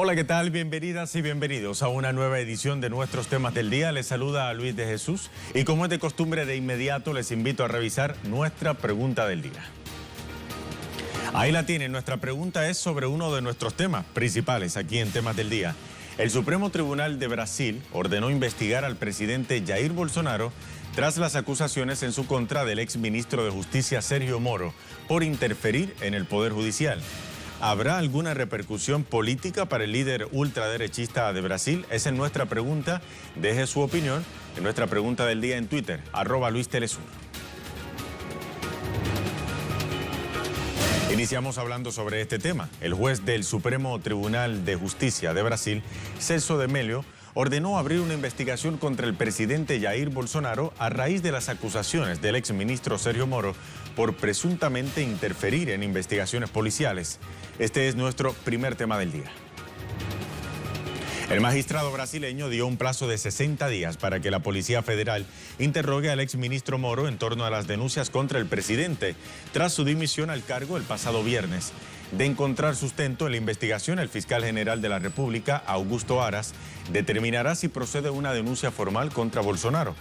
Hola, ¿qué tal? Bienvenidas y bienvenidos a una nueva edición de nuestros temas del día. Les saluda a Luis de Jesús y como es de costumbre, de inmediato les invito a revisar nuestra pregunta del día. Ahí la tienen. Nuestra pregunta es sobre uno de nuestros temas principales aquí en Temas del Día. El Supremo Tribunal de Brasil ordenó investigar al presidente Jair Bolsonaro tras las acusaciones en su contra del exministro de Justicia Sergio Moro por interferir en el Poder Judicial. ¿Habrá alguna repercusión política para el líder ultraderechista de Brasil? Esa es nuestra pregunta. Deje su opinión en nuestra pregunta del día en Twitter, @LuisTelesur. Iniciamos hablando sobre este tema. El juez del Supremo Tribunal de Justicia de Brasil, Celso de Mello, ordenó abrir una investigación contra el presidente Jair Bolsonaro a raíz de las acusaciones del exministro Sergio Moro por presuntamente interferir en investigaciones policiales. Este es nuestro primer tema del día. El magistrado brasileño dio un plazo de 60 días para que la Policía Federal interrogue al exministro Moro en torno a las denuncias contra el presidente tras su dimisión al cargo el pasado viernes. De encontrar sustento en la investigación, el fiscal general de la República, Augusto Aras, determinará si procede una denuncia formal contra Bolsonaro.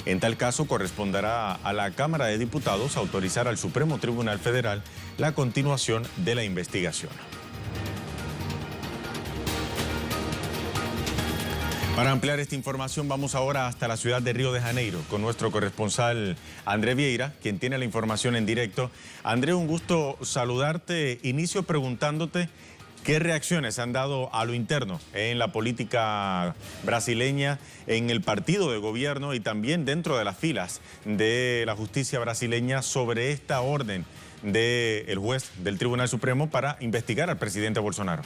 En tal caso, corresponderá a la Cámara de Diputados autorizar al Supremo Tribunal Federal la continuación de la investigación. Para ampliar esta información vamos ahora hasta la ciudad de Río de Janeiro con nuestro corresponsal André Vieira, quien tiene la información en directo. André, un gusto saludarte. Inicio preguntándote qué reacciones han dado a lo interno en la política brasileña, en el partido de gobierno y también dentro de las filas de la justicia brasileña sobre esta orden del juez del Tribunal Supremo para investigar al presidente Bolsonaro.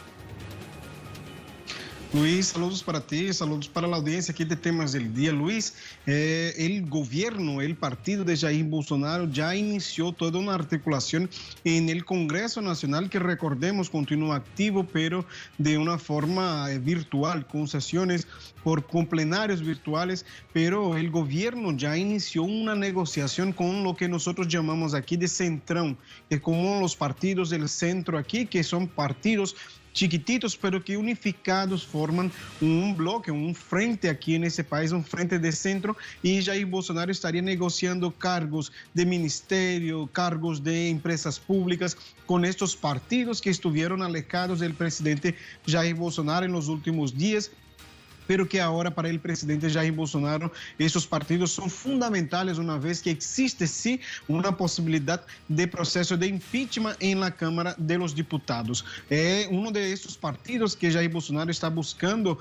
Luis, saludos para ti, saludos para la audiencia aquí de Temas del Día. Luis, el gobierno, el partido de Jair Bolsonaro ya inició toda una articulación en el Congreso Nacional que, recordemos, continúa activo, pero de una forma virtual, con sesiones con plenarios virtuales, pero el gobierno ya inició una negociación con lo que nosotros llamamos aquí de centrão, que como los partidos del centro aquí, que son partidos chiquititos, pero que unificados forman un bloque, un frente aquí en ese país, un frente de centro, y Jair Bolsonaro estaría negociando cargos de ministerio, cargos de empresas públicas con estos partidos que estuvieron alejados del presidente Jair Bolsonaro en los últimos días, pero que ahora para el presidente Jair Bolsonaro esos partidos son fundamentales una vez que existe sí una posibilidad de proceso de impeachment en la Cámara de los Diputados. Uno de estos partidos que Jair Bolsonaro está buscando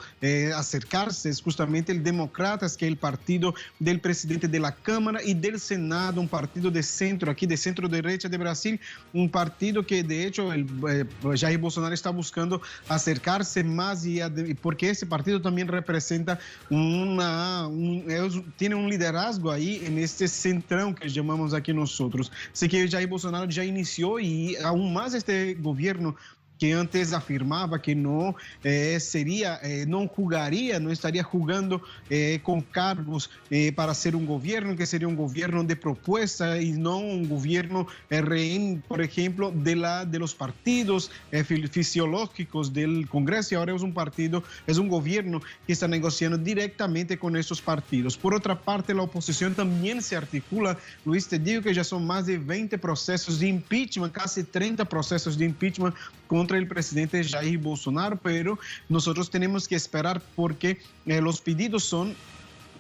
acercarse es justamente el Demócratas, que es el partido del presidente de la Cámara y del Senado, un partido de centro, aquí de centro derecha de Brasil, un partido que de hecho Jair Bolsonaro está buscando acercarse más, porque ese partido también representa tiene un liderazgo ahí en este centrão que llamamos aquí nosotros. Así que Jair Bolsonaro ya inició y aún más este gobierno que antes afirmaba que no no jugaría, no estaría jugando con cargos para ser un gobierno, que sería un gobierno de propuesta y no un gobierno rehén, por ejemplo, de los partidos fisiológicos del Congreso. Y ahora es un gobierno que está negociando directamente con esos partidos. Por otra parte, la oposición también se articula. Luis, te digo que ya son más de 20 procesos de impeachment, casi 30 procesos de impeachment contra el presidente Jair Bolsonaro, pero nosotros tenemos que esperar porque los pedidos son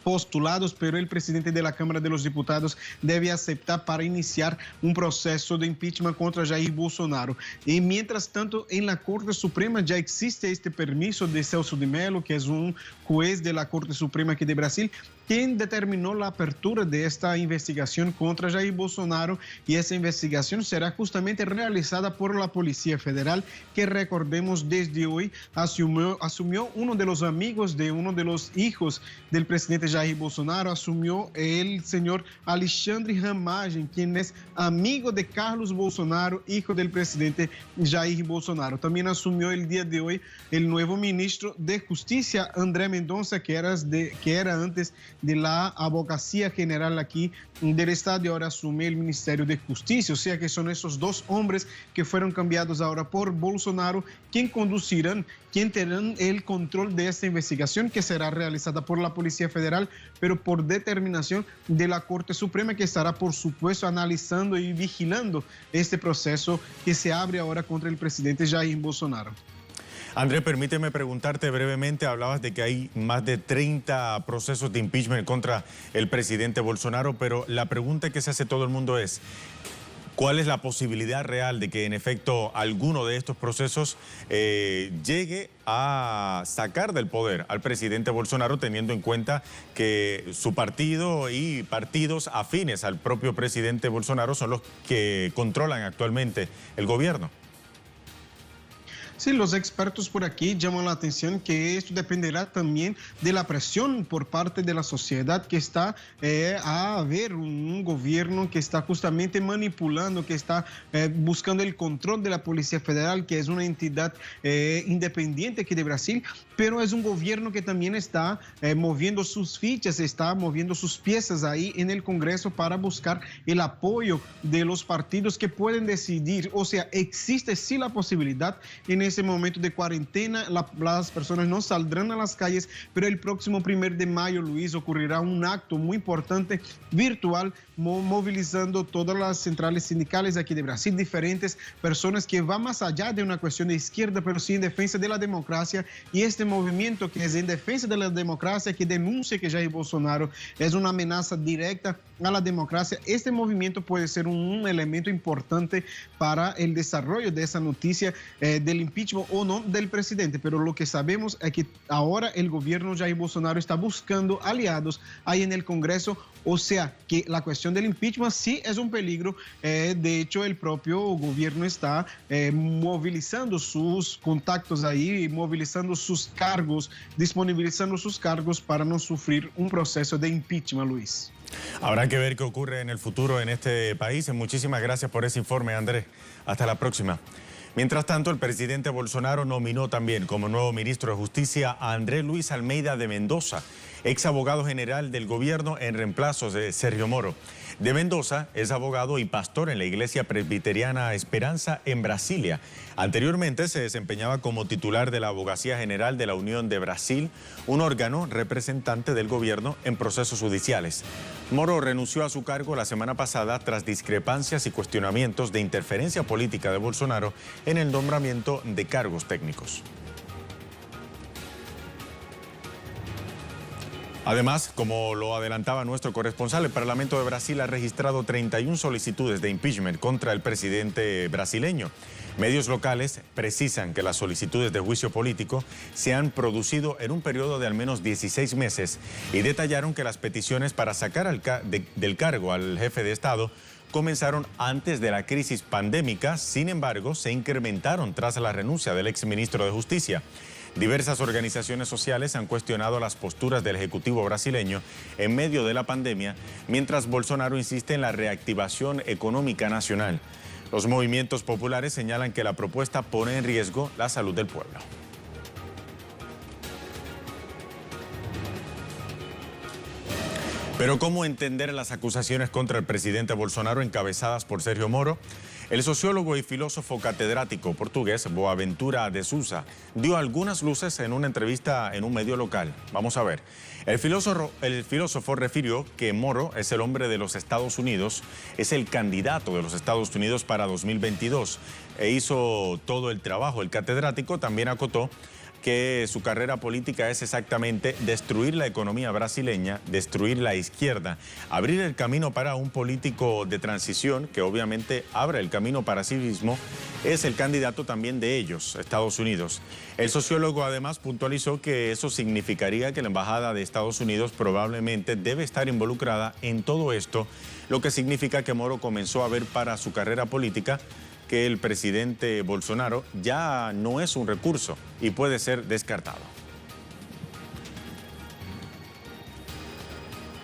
postulados, pero el presidente de la Cámara de los Diputados debe aceptar para iniciar un proceso de impeachment contra Jair Bolsonaro. Y mientras tanto, en la Corte Suprema ya existe este permiso de Celso de Mello, que es un juez de la Corte Suprema aquí de Brasil, quien determinó la apertura de esta investigación contra Jair Bolsonaro, y esa investigación será justamente realizada por la Policía Federal, que recordemos desde hoy asumió uno de los amigos de uno de los hijos del presidente Jair Bolsonaro, asumió el señor Alexandre Ramagem, quien es amigo de Carlos Bolsonaro, hijo del presidente Jair Bolsonaro. También asumió el día de hoy el nuevo ministro de Justicia, André Mendonça, que era antes de la Abogacía General aquí del Estado y ahora asume el Ministerio de Justicia. O sea que son esos dos hombres que fueron cambiados ahora por Bolsonaro, quien conducirán, quien tendrán el control de esta investigación que será realizada por la Policía Federal, pero por determinación de la Corte Suprema, que estará, por supuesto, analizando y vigilando este proceso que se abre ahora contra el presidente Jair Bolsonaro. André, permíteme preguntarte brevemente, hablabas de que hay más de 30 procesos de impeachment contra el presidente Bolsonaro, pero la pregunta que se hace todo el mundo es, ¿cuál es la posibilidad real de que en efecto alguno de estos procesos llegue a sacar del poder al presidente Bolsonaro, teniendo en cuenta que su partido y partidos afines al propio presidente Bolsonaro son los que controlan actualmente el gobierno? Sí, los expertos por aquí llaman la atención que esto dependerá también de la presión por parte de la sociedad, que está a ver un gobierno que está justamente manipulando, que está buscando el control de la Policía Federal, que es una entidad independiente aquí de Brasil, pero es un gobierno que también está moviendo sus fichas, está moviendo sus piezas ahí en el Congreso para buscar el apoyo de los partidos que pueden decidir. O sea, existe sí la posibilidad en ese momento de cuarentena, las personas no saldrán a las calles, pero el próximo 1 de mayo, Luis, ocurrirá un acto muy importante virtual, movilizando todas las centrales sindicales aquí de Brasil, diferentes personas que van más allá de una cuestión de izquierda, pero sí en defensa de la democracia, y este movimiento que es en defensa de la democracia, que denuncia que Jair Bolsonaro es una amenaza directa a la democracia. Este movimiento puede ser un elemento importante para el desarrollo de esa noticia del impeachment o no del presidente, pero lo que sabemos es que ahora el gobierno Jair Bolsonaro está buscando aliados ahí en el Congreso, o sea que la cuestión del impeachment sí es un peligro. De hecho, el propio gobierno está movilizando sus contactos ahí, movilizando sus cargos, disponibilizando sus cargos para no sufrir un proceso de impeachment, Luis. Habrá que ver qué ocurre en el futuro en este país. Muchísimas gracias por ese informe, Andrés. Hasta la próxima. Mientras tanto, el presidente Bolsonaro nominó también como nuevo ministro de Justicia a Andrés Luis Almeida de Mendoza, ex abogado general del gobierno en reemplazo de Sergio Moro. De Mendoza es abogado y pastor en la Iglesia Presbiteriana Esperanza en Brasilia. Anteriormente se desempeñaba como titular de la Abogacía General de la Unión de Brasil, un órgano representante del gobierno en procesos judiciales. Moro renunció a su cargo la semana pasada tras discrepancias y cuestionamientos de interferencia política de Bolsonaro en el nombramiento de cargos técnicos. Además, como lo adelantaba nuestro corresponsal, el Parlamento de Brasil ha registrado 31 solicitudes de impeachment contra el presidente brasileño. Medios locales precisan que las solicitudes de juicio político se han producido en un periodo de al menos 16 meses y detallaron que las peticiones para sacar del cargo al jefe de Estado comenzaron antes de la crisis pandémica. Sin embargo, se incrementaron tras la renuncia del exministro de Justicia. Diversas organizaciones sociales han cuestionado las posturas del Ejecutivo brasileño en medio de la pandemia, mientras Bolsonaro insiste en la reactivación económica nacional. Los movimientos populares señalan que la propuesta pone en riesgo la salud del pueblo. Pero ¿cómo entender las acusaciones contra el presidente Bolsonaro encabezadas por Sergio Moro? El sociólogo y filósofo catedrático portugués Boaventura de Sousa dio algunas luces en una entrevista en un medio local. Vamos a ver. El filósofo refirió que Moro es el hombre de los Estados Unidos, es el candidato de los Estados Unidos para 2022 e hizo todo el trabajo. El catedrático también acotó que su carrera política es exactamente destruir la economía brasileña, destruir la izquierda, abrir el camino para un político de transición que obviamente abre el camino para sí mismo. Es el candidato también de ellos, Estados Unidos. El sociólogo además puntualizó que eso significaría que la embajada de Estados Unidos probablemente debe estar involucrada en todo esto, lo que significa que Moro comenzó a ver para su carrera política que el presidente Bolsonaro ya no es un recurso y puede ser descartado.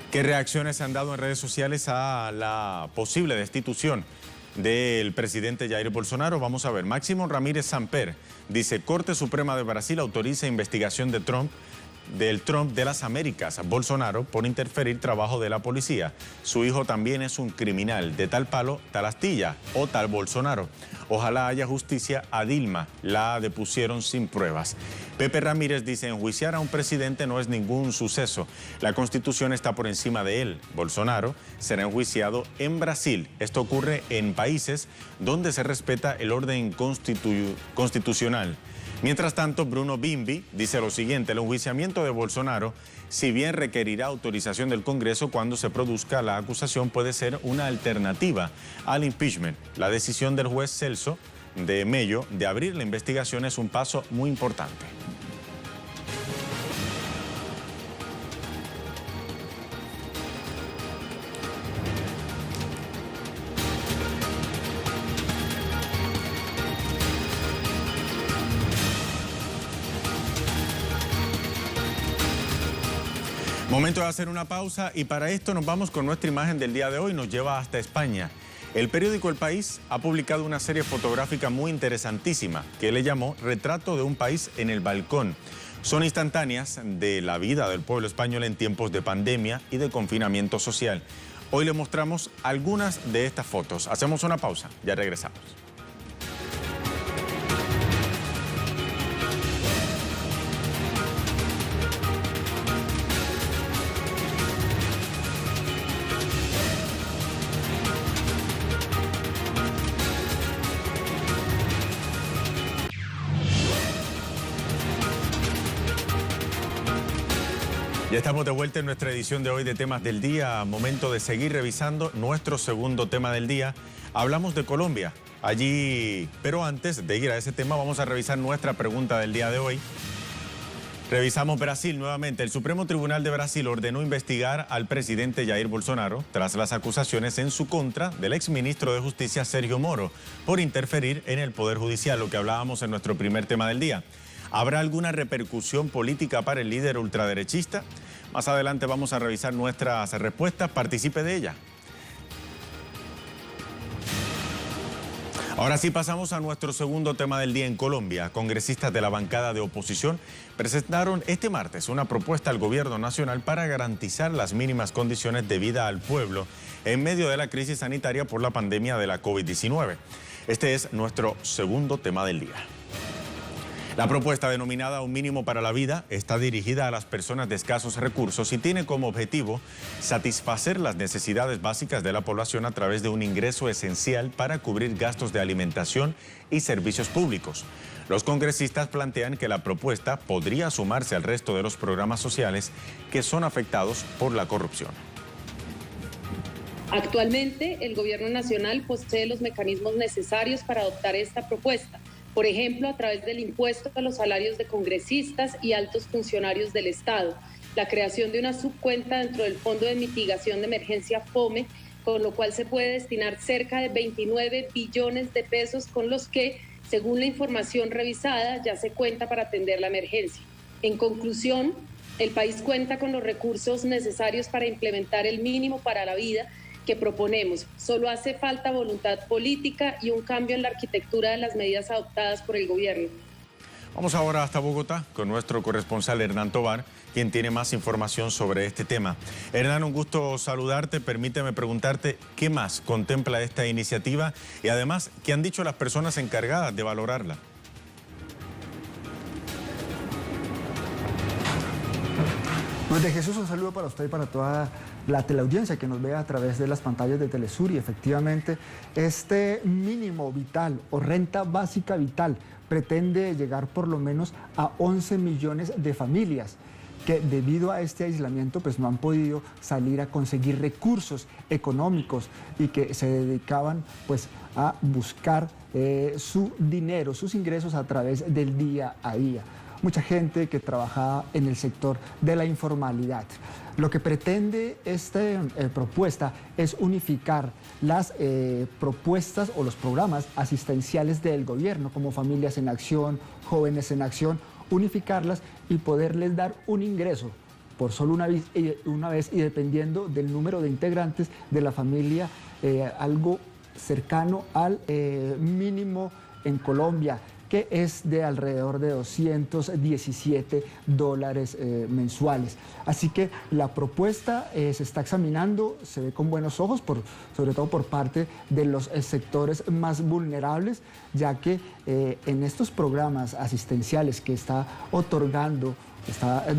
¿Qué reacciones se han dado en redes sociales a la posible destitución del presidente Jair Bolsonaro? Vamos a ver. Máximo Ramírez Samper dice: Corte Suprema de Brasil autoriza investigación de Trump del Trump de las Américas, Bolsonaro, por interferir trabajo de la policía. Su hijo también es un criminal, de tal palo, tal astilla, o tal Bolsonaro. Ojalá haya justicia a Dilma, la depusieron sin pruebas. Pepe Ramírez dice, enjuiciar a un presidente no es ningún suceso. La Constitución está por encima de él. Bolsonaro será enjuiciado en Brasil. Esto ocurre en países donde se respeta el orden constitucional. Mientras tanto, Bruno Bimbi dice lo siguiente, el enjuiciamiento de Bolsonaro, si bien requerirá autorización del Congreso cuando se produzca la acusación, puede ser una alternativa al impeachment. La decisión del juez Celso de Mello de abrir la investigación es un paso muy importante. Momento de hacer una pausa y para esto nos vamos con nuestra imagen del día de hoy, nos lleva hasta España. El periódico El País ha publicado una serie fotográfica muy interesantísima que le llamó Retrato de un país en el balcón. Son instantáneas de la vida del pueblo español en tiempos de pandemia y de confinamiento social. Hoy le mostramos algunas de estas fotos. Hacemos una pausa, ya regresamos. Ya estamos de vuelta en nuestra edición de hoy de Temas del Día. Momento de seguir revisando nuestro segundo tema del día. Hablamos de Colombia. Pero antes de ir a ese tema, vamos a revisar nuestra pregunta del día de hoy. Revisamos Brasil nuevamente. El Supremo Tribunal de Brasil ordenó investigar al presidente Jair Bolsonaro tras las acusaciones en su contra del exministro de Justicia Sergio Moro por interferir en el Poder Judicial, lo que hablábamos en nuestro primer tema del día. ¿Habrá alguna repercusión política para el líder ultraderechista? Más adelante vamos a revisar nuestras respuestas. Participe de ella. Ahora sí pasamos a nuestro segundo tema del día en Colombia. Congresistas de la bancada de oposición presentaron este martes una propuesta al gobierno nacional para garantizar las mínimas condiciones de vida al pueblo en medio de la crisis sanitaria por la pandemia de la COVID-19. Este es nuestro segundo tema del día. La propuesta denominada Un Mínimo para la Vida está dirigida a las personas de escasos recursos y tiene como objetivo satisfacer las necesidades básicas de la población a través de un ingreso esencial para cubrir gastos de alimentación y servicios públicos. Los congresistas plantean que la propuesta podría sumarse al resto de los programas sociales que son afectados por la corrupción. Actualmente, el Gobierno Nacional posee los mecanismos necesarios para adoptar esta propuesta. Por ejemplo, a través del impuesto a los salarios de congresistas y altos funcionarios del Estado, la creación de una subcuenta dentro del Fondo de Mitigación de Emergencia FOME, con lo cual se puede destinar cerca de 29 billones de pesos con los que, según la información revisada, ya se cuenta para atender la emergencia. En conclusión, el país cuenta con los recursos necesarios para implementar el mínimo para la vida que proponemos. Solo hace falta voluntad política y un cambio en la arquitectura de las medidas adoptadas por el gobierno. Vamos ahora hasta Bogotá con nuestro corresponsal Hernán Tovar, quien tiene más información sobre este tema. Hernán, un gusto saludarte. Permíteme preguntarte qué más contempla esta iniciativa y además, ¿qué han dicho las personas encargadas de valorarla? Luis de Jesús, un saludo para usted y para toda la teleaudiencia que nos ve a través de las pantallas de Telesur. Y efectivamente, este mínimo vital o renta básica vital pretende llegar por lo menos a 11 millones de familias que debido a este aislamiento pues no han podido salir a conseguir recursos económicos y que se dedicaban pues a buscar su dinero, sus ingresos a través del día a día. Mucha gente que trabajaba en el sector de la informalidad. Lo que pretende esta propuesta es unificar las propuestas o los programas asistenciales del gobierno, como Familias en Acción, Jóvenes en Acción, unificarlas y poderles dar un ingreso por solo una vez y dependiendo del número de integrantes de la familia, algo cercano al mínimo en Colombia, que es de alrededor de $217 mensuales. Así que la propuesta se está examinando, se ve con buenos ojos, sobre todo por parte de los sectores más vulnerables, ya que en estos programas asistenciales que está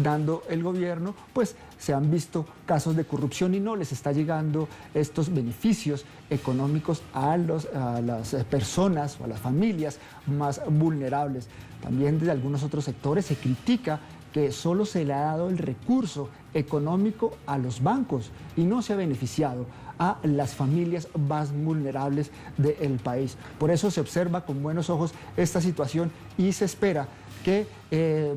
dando el gobierno, pues se han visto casos de corrupción y no les está llegando estos beneficios económicos a las personas o a las familias más vulnerables. También desde algunos otros sectores se critica que solo se le ha dado el recurso económico a los bancos y no se ha beneficiado a las familias más vulnerables del país. Por eso se observa con buenos ojos esta situación y se espera que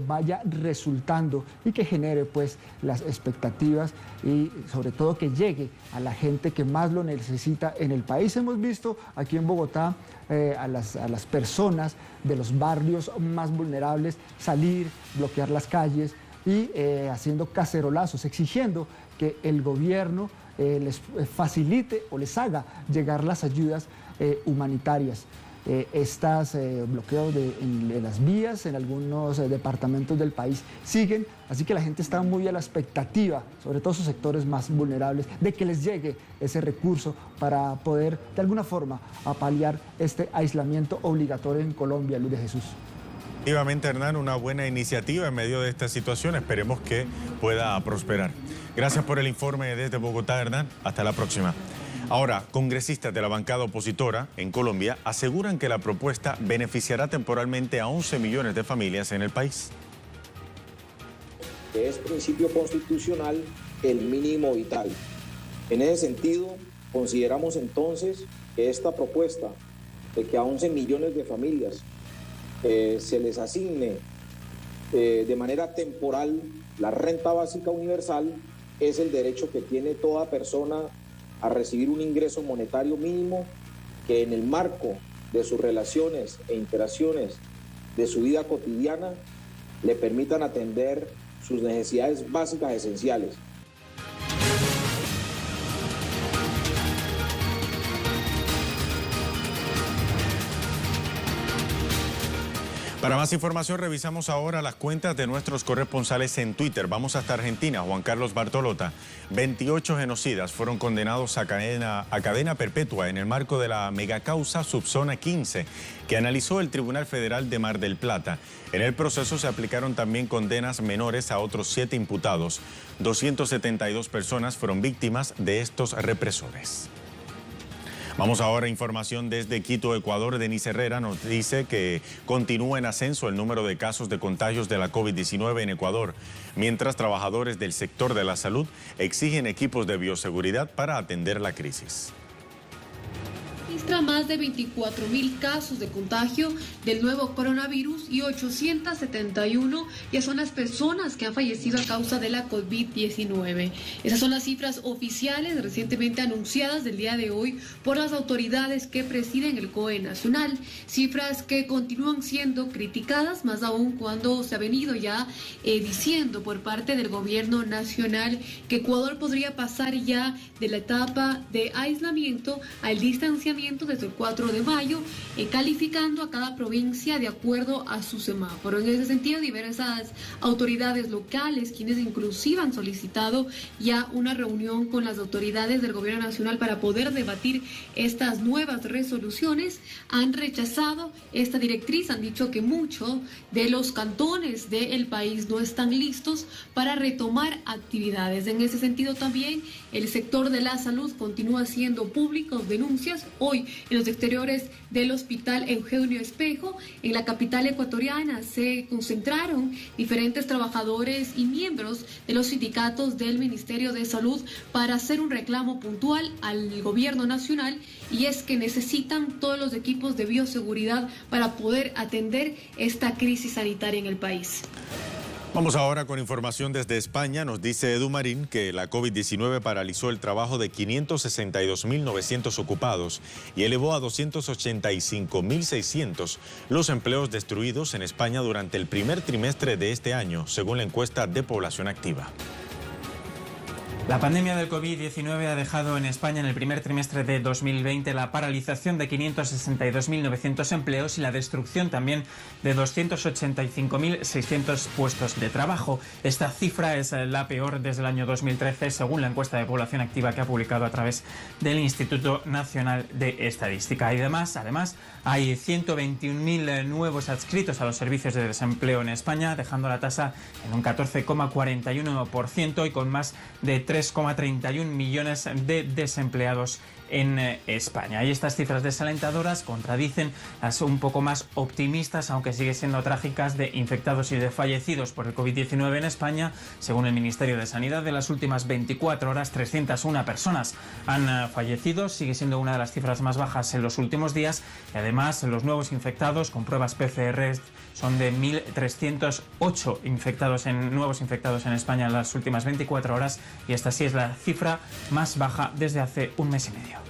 vaya resultando y que genere pues las expectativas y sobre todo que llegue a la gente que más lo necesita en el país. Hemos visto aquí en Bogotá a las personas de los barrios más vulnerables salir, bloquear las calles y haciendo cacerolazos, exigiendo que el gobierno les facilite o les haga llegar las ayudas humanitarias. Estos bloqueos de las vías en algunos departamentos del país siguen, así que la gente está muy a la expectativa, sobre todo sus sectores más vulnerables, de que les llegue ese recurso para poder de alguna forma paliar este aislamiento obligatorio en Colombia. Luis de Jesús. Efectivamente, Hernán, una buena iniciativa en medio de esta situación. Esperemos que pueda prosperar. Gracias por el informe desde Bogotá, Hernán. Hasta la próxima. Ahora, congresistas de la bancada opositora en Colombia aseguran que la propuesta beneficiará temporalmente a 11 millones de familias en el país. Es principio constitucional el mínimo vital. En ese sentido, consideramos entonces que esta propuesta de que a 11 millones de familias se les asigne de manera temporal la renta básica universal es el derecho que tiene toda persona a recibir un ingreso monetario mínimo que en el marco de sus relaciones e interacciones de su vida cotidiana le permitan atender sus necesidades básicas esenciales. Para más información revisamos ahora las cuentas de nuestros corresponsales en Twitter. Vamos hasta Argentina. Juan Carlos Bartolota. 28 genocidas fueron condenados a cadena perpetua en el marco de la megacausa Subzona 15 que analizó el Tribunal Federal de Mar del Plata. En el proceso se aplicaron también condenas menores a otros 7 imputados. 272 personas fueron víctimas de estos represores. Vamos ahora a información desde Quito, Ecuador. Denise Herrera nos dice que continúa en ascenso el número de casos de contagios de la COVID-19 en Ecuador, mientras trabajadores del sector de la salud exigen equipos de bioseguridad para atender la crisis. Registra más de 24.000 casos de contagio del nuevo coronavirus y 871 ya son las personas que han fallecido a causa de la COVID-19. Esas son las cifras oficiales recientemente anunciadas del día de hoy por las autoridades que presiden el COE nacional. Cifras que continúan siendo criticadas, más aún cuando se ha venido ya diciendo por parte del gobierno nacional que Ecuador podría pasar ya de la etapa de aislamiento al distanciamiento desde el 4 de mayo, calificando a cada provincia de acuerdo a su semáforo. En ese sentido, diversas autoridades locales, quienes inclusive han solicitado ya una reunión con las autoridades del gobierno nacional para poder debatir estas nuevas resoluciones, han rechazado esta directriz. Han dicho que muchos de los cantones del país no están listos para retomar actividades. En ese sentido también el sector de la salud continúa haciendo públicas denuncias. Hoy en los exteriores del Hospital Eugenio Espejo, en la capital ecuatoriana, se concentraron diferentes trabajadores y miembros de los sindicatos del Ministerio de Salud para hacer un reclamo puntual al gobierno nacional, y es que necesitan todos los equipos de bioseguridad para poder atender esta crisis sanitaria en el país. Vamos ahora con información desde España. Nos dice Edu Marín que la COVID-19 paralizó el trabajo de 562.900 ocupados y elevó a 285.600 los empleos destruidos en España durante el primer trimestre de este año, según la encuesta de población activa. La pandemia del COVID-19 ha dejado en España en el primer trimestre de 2020 la paralización de 562.900 empleos y la destrucción también de 285.600 puestos de trabajo. Esta cifra es la peor desde el año 2013, según la encuesta de población activa que ha publicado a través del Instituto Nacional de Estadística. Y además hay 121.000 nuevos adscritos a los servicios de desempleo en España, dejando la tasa en un 14,41% y con más de 3,31 millones de desempleados en España. Y estas cifras desalentadoras contradicen las un poco más optimistas, aunque sigue siendo trágicas, de infectados y de fallecidos por el COVID-19 en España. Según el Ministerio de Sanidad, de las últimas 24 horas, 301 personas han fallecido. Sigue siendo una de las cifras más bajas en los últimos días. Y además, los nuevos infectados con pruebas PCR son de 1.308 nuevos infectados en España en las últimas 24 horas. Y esta sí es la cifra más baja desde hace un mes y medio.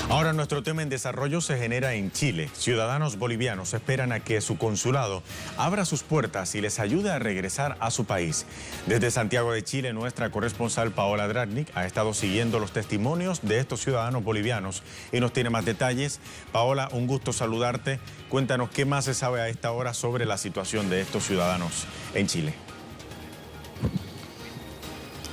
Ahora nuestro tema en desarrollo se genera en Chile. Ciudadanos bolivianos esperan a que su consulado abra sus puertas y les ayude a regresar a su país. Desde Santiago de Chile, nuestra corresponsal Paola Dragnik ha estado siguiendo los testimonios de estos ciudadanos bolivianos y nos tiene más detalles. Paola, un gusto saludarte. Cuéntanos qué más se sabe a esta hora sobre la situación de estos ciudadanos en Chile.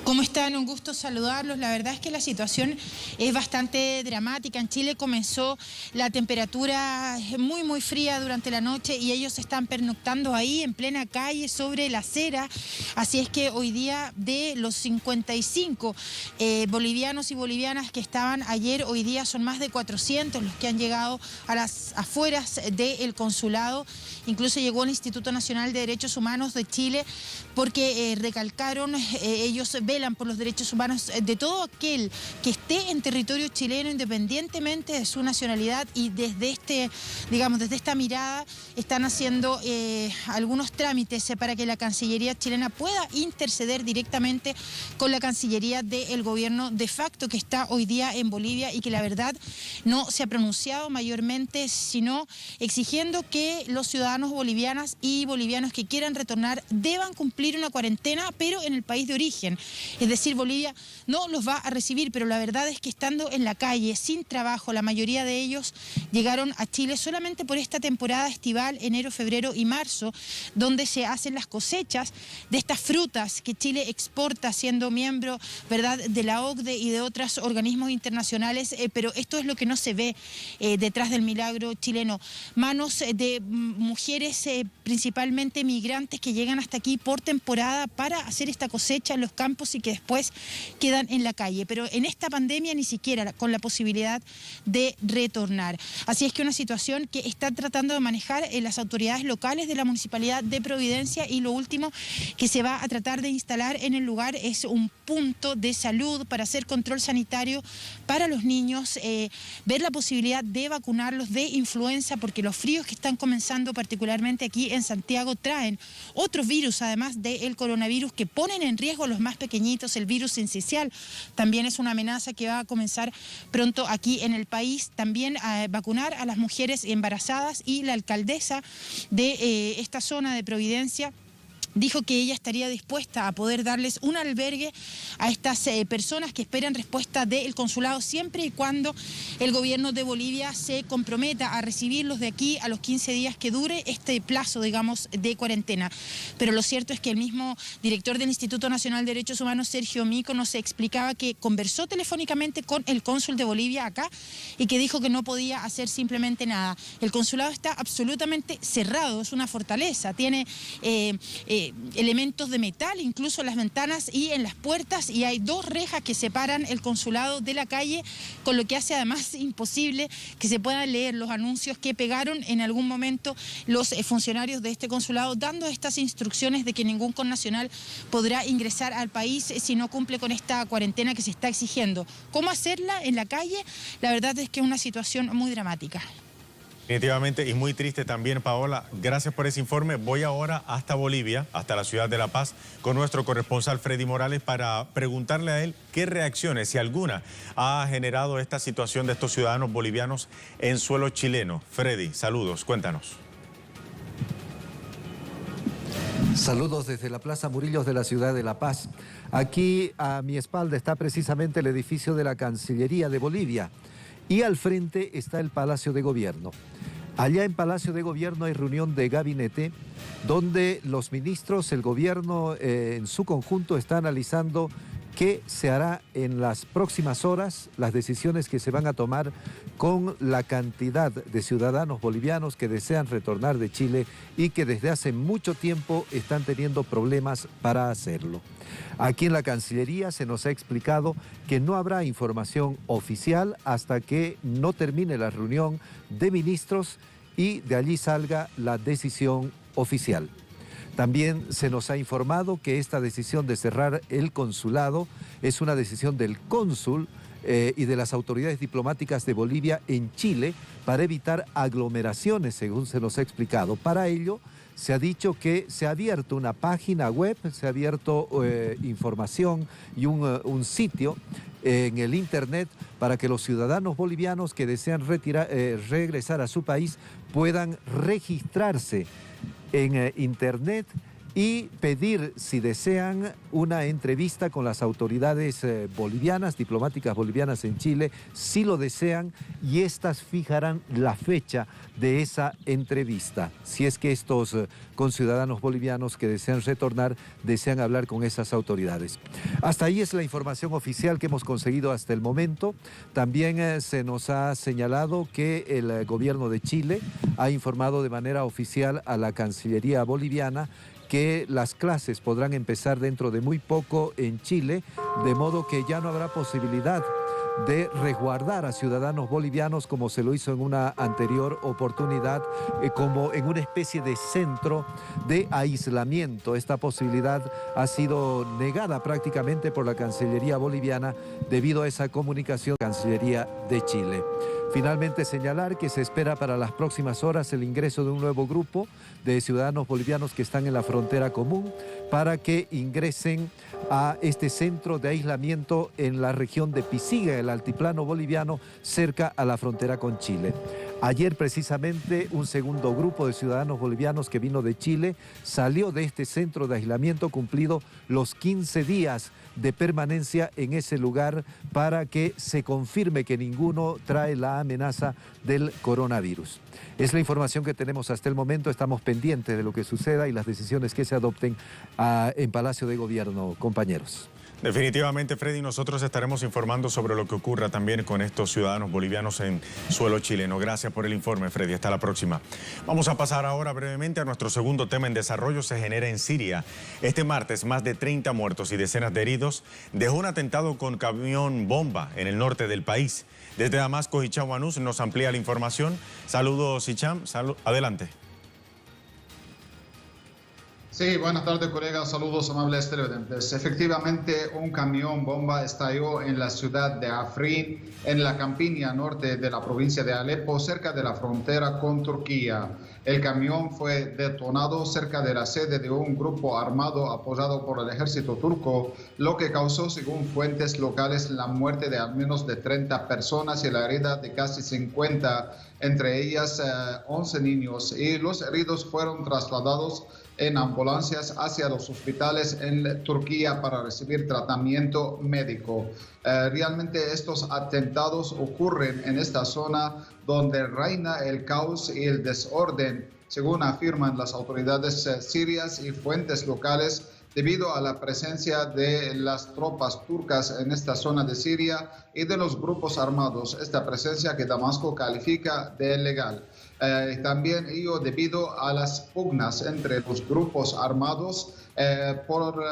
¿Cómo están? Un gusto saludarlos. La verdad es que la situación es bastante dramática. En Chile comenzó la temperatura muy fría durante la noche y ellos están pernoctando ahí en plena calle sobre la acera. Así es que hoy día, de los 55 bolivianos y bolivianas que estaban ayer, hoy día son más de 400 los que han llegado a las afueras del consulado. Incluso llegó el Instituto Nacional de Derechos Humanos de Chile porque recalcaron, ellos velan por los derechos humanos de todo aquel que esté en territorio chileno, independientemente de su nacionalidad, y desde desde esta mirada están haciendo algunos trámites para que la Cancillería chilena pueda interceder directamente con la Cancillería del gobierno de facto que está hoy día en Bolivia y que la verdad no se ha pronunciado mayormente, sino exigiendo que los ciudadanos bolivianas y bolivianos que quieran retornar deban cumplir una cuarentena, pero en el país de origen. Es decir, Bolivia no los va a recibir, pero la verdad es que estando en la calle, sin trabajo, la mayoría de ellos llegaron a Chile solamente por esta temporada estival, enero, febrero y marzo, donde se hacen las cosechas de estas frutas que Chile exporta siendo miembro, ¿verdad?, de la OCDE y de otros organismos internacionales, pero esto es lo que no se ve detrás del milagro chileno. Manos de mujeres, principalmente migrantes, que llegan hasta aquí por temporada para hacer esta cosecha en los campos y que después quedan en la calle. Pero en esta pandemia ni siquiera con la posibilidad de retornar. Así es que una situación que están tratando de manejar las autoridades locales de la Municipalidad de Providencia, y lo último que se va a tratar de instalar en el lugar es un punto de salud para hacer control sanitario para los niños, ver la posibilidad de vacunarlos de influenza, porque los fríos que están comenzando particularmente aquí en Santiago traen otros virus, además del coronavirus, que ponen en riesgo a los más pequeñitos. El virus sincicial también es una amenaza que va a comenzar pronto aquí en el país. También a vacunar a las mujeres embarazadas, y la alcaldesa de esta zona de Providencia dijo que ella estaría dispuesta a poder darles un albergue a estas personas que esperan respuesta del consulado, siempre y cuando el gobierno de Bolivia se comprometa a recibirlos de aquí a los 15 días que dure este plazo, digamos, de cuarentena. Pero lo cierto es que el mismo director del Instituto Nacional de Derechos Humanos, Sergio Mico, nos explicaba que conversó telefónicamente con el cónsul de Bolivia acá y que dijo que no podía hacer simplemente nada. El consulado está absolutamente cerrado, es una fortaleza, tiene elementos de metal, incluso en las ventanas y en las puertas, y hay 2 rejas que separan el consulado de la calle, con lo que hace además imposible que se puedan leer los anuncios que pegaron en algún momento los funcionarios de este consulado, dando estas instrucciones de que ningún connacional podrá ingresar al país si no cumple con esta cuarentena que se está exigiendo. ¿Cómo hacerla en la calle? La verdad es que es una situación muy dramática. Definitivamente, y muy triste también, Paola. Gracias por ese informe. Voy ahora hasta Bolivia, hasta la ciudad de La Paz, con nuestro corresponsal Freddy Morales, para preguntarle a él qué reacciones, si alguna, ha generado esta situación de estos ciudadanos bolivianos en suelo chileno. Freddy, saludos, cuéntanos. Saludos desde la Plaza Murillos de la ciudad de La Paz. Aquí a mi espalda está precisamente el edificio de la Cancillería de Bolivia y al frente está el Palacio de Gobierno. Allá en Palacio de Gobierno hay reunión de gabinete donde los ministros, el gobierno en su conjunto está analizando qué se hará en las próximas horas, las decisiones que se van a tomar con la cantidad de ciudadanos bolivianos que desean retornar de Chile y que desde hace mucho tiempo están teniendo problemas para hacerlo. Aquí en la Cancillería se nos ha explicado que no habrá información oficial hasta que no termine la reunión de ministros y de allí salga la decisión oficial. También se nos ha informado que esta decisión de cerrar el consulado es una decisión del cónsul y de las autoridades diplomáticas de Bolivia en Chile para evitar aglomeraciones, según se nos ha explicado. Para ello, se ha dicho que se ha abierto una página web, se ha abierto información y un sitio en el internet para que los ciudadanos bolivianos que desean regresar a su país puedan registrarse en internet y pedir, si desean, una entrevista con las autoridades bolivianas, diplomáticas bolivianas en Chile, si lo desean, y estas fijarán la fecha de esa entrevista, si es que estos conciudadanos bolivianos que desean retornar, desean hablar con esas autoridades. Hasta ahí es la información oficial que hemos conseguido hasta el momento. También se nos ha señalado que el gobierno de Chile ha informado de manera oficial a la Cancillería boliviana que las clases podrán empezar dentro de muy poco en Chile, de modo que ya no habrá posibilidad de resguardar a ciudadanos bolivianos como se lo hizo en una anterior oportunidad, como en una especie de centro de aislamiento. Esta posibilidad ha sido negada prácticamente por la Cancillería boliviana debido a esa comunicación de la Cancillería de Chile. Finalmente señalar que se espera para las próximas horas el ingreso de un nuevo grupo de ciudadanos bolivianos que están en la frontera común para que ingresen a este centro de aislamiento en la región de Pisiga, el altiplano boliviano, cerca a la frontera con Chile. Ayer precisamente un segundo grupo de ciudadanos bolivianos que vino de Chile salió de este centro de aislamiento cumplido los 15 días de permanencia en ese lugar para que se confirme que ninguno trae la amenaza del coronavirus. Es la información que tenemos hasta el momento. Estamos pendientes de lo que suceda y las decisiones que se adopten en Palacio de Gobierno, compañeros. Definitivamente, Freddy, nosotros estaremos informando sobre lo que ocurra también con estos ciudadanos bolivianos en suelo chileno. Gracias por el informe, Freddy. Hasta la próxima. Vamos a pasar ahora brevemente a nuestro segundo tema en desarrollo. Se genera en Siria. Este martes, más de 30 muertos y decenas de heridos dejó un atentado con camión bomba en el norte del país. Desde Damasco, Hicham Wanus nos amplía la información. Saludos, Hicham. Adelante. Sí, buenas tardes, colegas. Saludos, amables televidentes. Efectivamente, un camión bomba estalló en la ciudad de Afrin, en la campiña norte de la provincia de Alepo, cerca de la frontera con Turquía. El camión fue detonado cerca de la sede de un grupo armado apoyado por el ejército turco, lo que causó, según fuentes locales, la muerte de al menos de 30 personas y la herida de casi 50, entre ellas 11 niños, y los heridos fueron trasladados en ambulancias hacia los hospitales en Turquía para recibir tratamiento médico. Realmente estos atentados ocurren en esta zona donde reina el caos y el desorden, según afirman las autoridades sirias y fuentes locales, debido a la presencia de las tropas turcas en esta zona de Siria y de los grupos armados, esta presencia que Damasco califica de ilegal. También ello debido a las pugnas entre los grupos armados por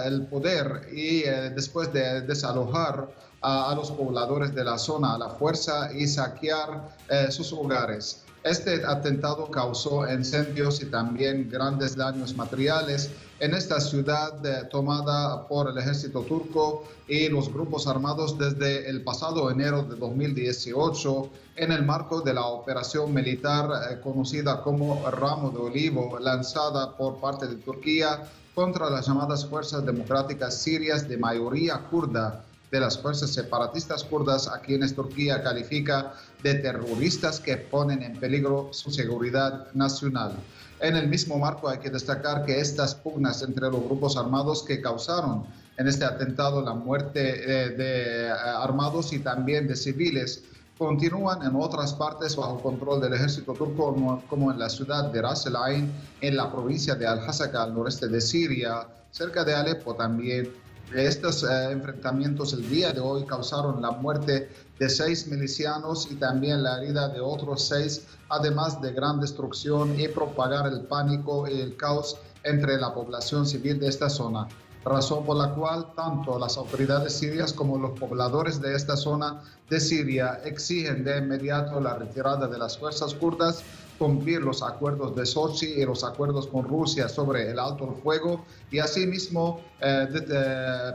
el poder y después de desalojar a los pobladores de la zona a la fuerza y saquear sus hogares. Este atentado causó incendios y también grandes daños materiales en esta ciudad tomada por el ejército turco y los grupos armados desde el pasado enero de 2018 en el marco de la operación militar conocida como Ramo de Olivo, lanzada por parte de Turquía contra las llamadas fuerzas democráticas sirias de mayoría kurda, de las fuerzas separatistas kurdas, a quienes Turquía califica de terroristas que ponen en peligro su seguridad nacional. En el mismo marco hay que destacar que estas pugnas entre los grupos armados que causaron en este atentado la muerte de armados y también de civiles continúan en otras partes bajo control del ejército turco, como en la ciudad de Ras el Ain, en la provincia de Al-Hasaka, al noreste de Siria, cerca de Alepo también. Estos enfrentamientos el día de hoy causaron la muerte de 6 milicianos y también la herida de otros 6, además de gran destrucción y propagar el pánico y el caos entre la población civil de esta zona. Razón por la cual tanto las autoridades sirias como los pobladores de esta zona de Siria exigen de inmediato la retirada de las fuerzas kurdas, cumplir los acuerdos de Sochi y los acuerdos con Rusia sobre el alto el fuego y asimismo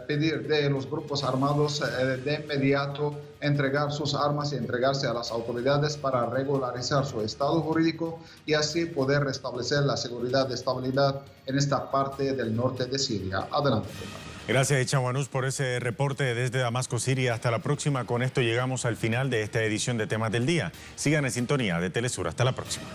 pedir de los grupos armados de inmediato entregar sus armas y entregarse a las autoridades para regularizar su estado jurídico y así poder restablecer la seguridad y estabilidad en esta parte del norte de Siria. Adelante. Gracias, Chawanús, por ese reporte desde Damasco, Siria. Hasta la próxima. Con esto llegamos al final de esta edición de Temas del Día. Sigan en sintonía de Telesur. Hasta la próxima.